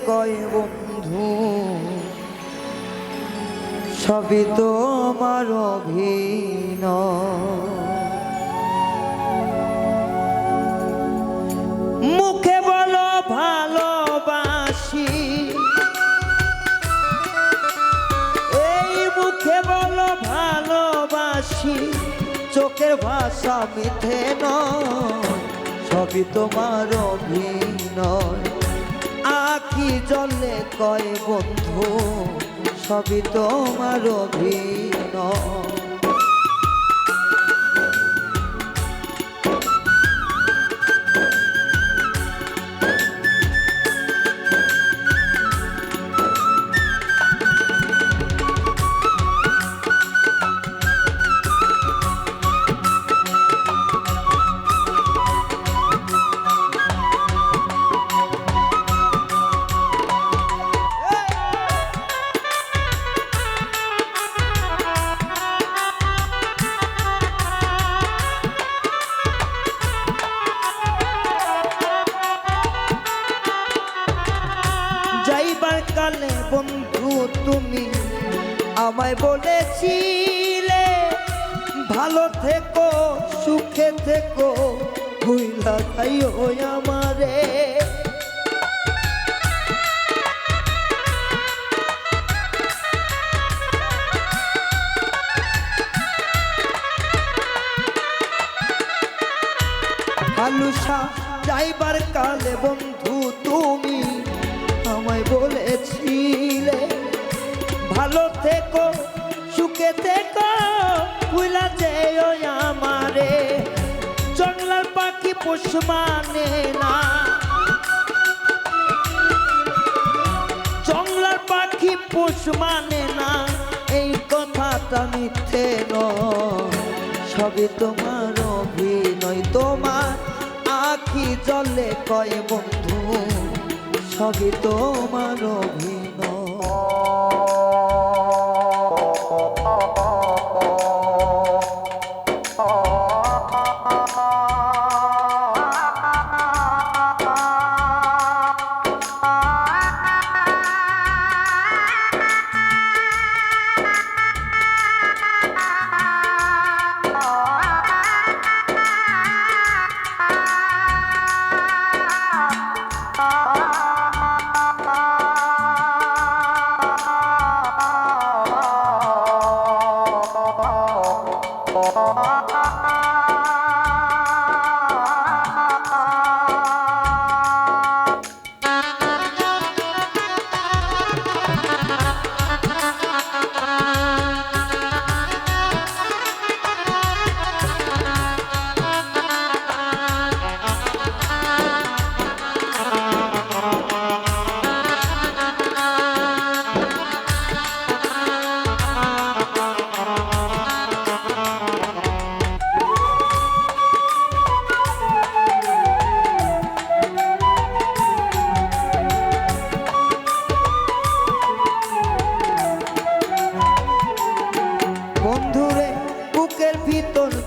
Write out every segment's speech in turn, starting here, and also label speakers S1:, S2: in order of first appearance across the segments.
S1: কয় বন্ধু সবই তোমার অভিনয়। মুখে বলো ভালোবাসি, এই মুখে বলো ভালোবাসি, চোখের ভাষা মিথ্যে নয়, সবই তোমার অভিনয়। আখি জলে কয় বন্ধু সবই তোমার অভিনয়। যাইবার কালে বন্ধু তুমি আমায় বলেছিলে ভালো থেকো সুখে থেকো, ভুইলা যাইও আমারে। আলুসা যাইবার কালে বন্ধু তুমি আমায় বলেছিলে ভালো থেকো সুখে থেকো, ভুলা যেও আমারে। জংলার পাখি পোষ মানে না, জংলার পাখি পোষ মানে না, এই কথাটা মিথ্যে নয়, সবই তোমার অভিনয়। তোমার আখি জলে কয় বন্ধু সবই তোমার অভিনয়।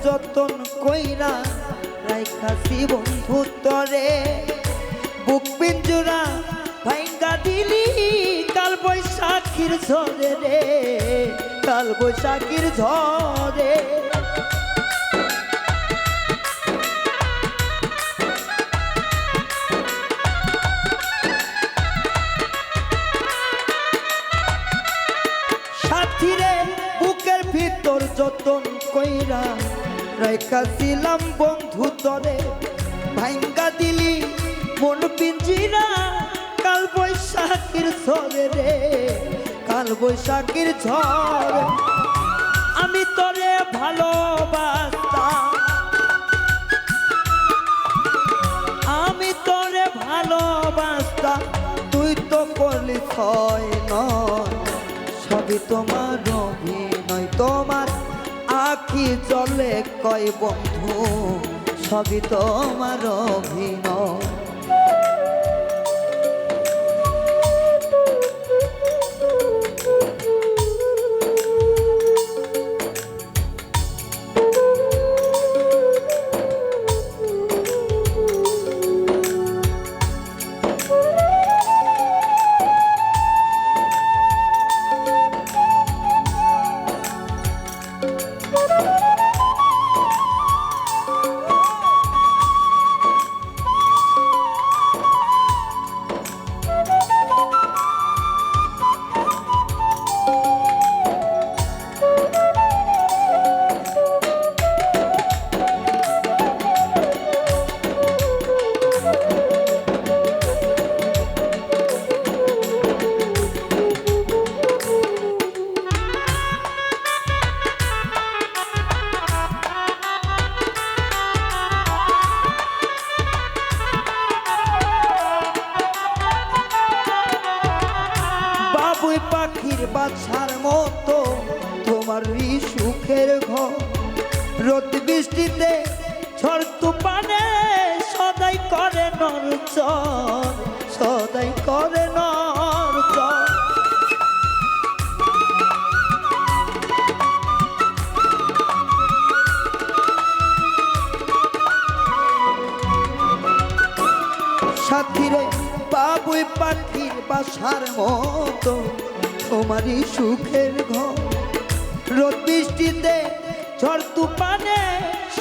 S1: যতন কইরা রাইখাছি বন্ধু তরে, বুক পিঞ্জুরা ভাঙ্গা দিলি কাল বৈশাখীর ঝরে রে, কাল বৈশাখীর ঝরে। সাথীরে বুকের ভিতর যতন কইরা রাইখাছিলাম বন্ধু তরে, ভাঙ্গা দিলি মন পিঞ্জিরা কাল বৈশাখীর ঝরে রে, কাল বৈশাখীর ঝড়। আমি তোরে ভালোবাসতাম, আমি তোরে ভালোবাসতাম, তুই তো করলি ছয় নয়, সবই তোমার অভিনয়। তোমার আখি জলে কয় বন্ধু সবই তোমার অভিনয়। রোদ বৃষ্টিতে ঝড় তুফানে সদাই করে নড়চড়, সদাই করে নড়চড়। সাথীরে বাবুই পাখির বাসার মতো তোমারই সুখের ঘর। রোদ বৃষ্টিতে ঝড় তুফানে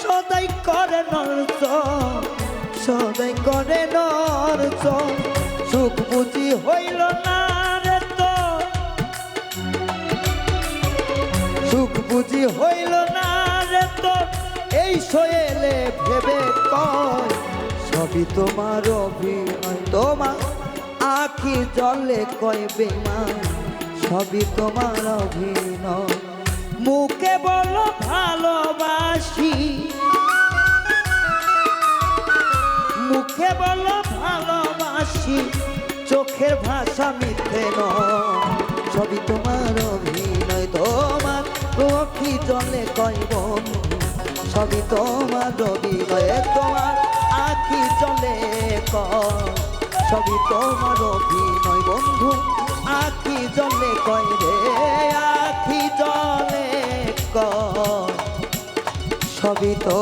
S1: সদাই করে নড়চড়, সদাই করে নড়চড়। সুখ বুঝি হইল না রে তোর, সুখ বুঝি হইল না রে তোর, এই শোয়েলে ভেবে কয় সবই তোমার অভিনয়। তোমার আখি জলে কয় বেমান, সবই তোমার অভিনয়। মুখে বলো ভালোবাসি, মুখে বলো ভালোবাসি, চোখের ভাষা মিথ্যে নয়, সবই তোমার অভিনয়। তোমার আখি জলে কয় বন্ধু, সবই তোমার অভিনয়। তোমার আখি জলে কয় সবই তোমার অভিনয়। বন্ধু আখি জলে কয় রে, আখি জলে কয় সবই তো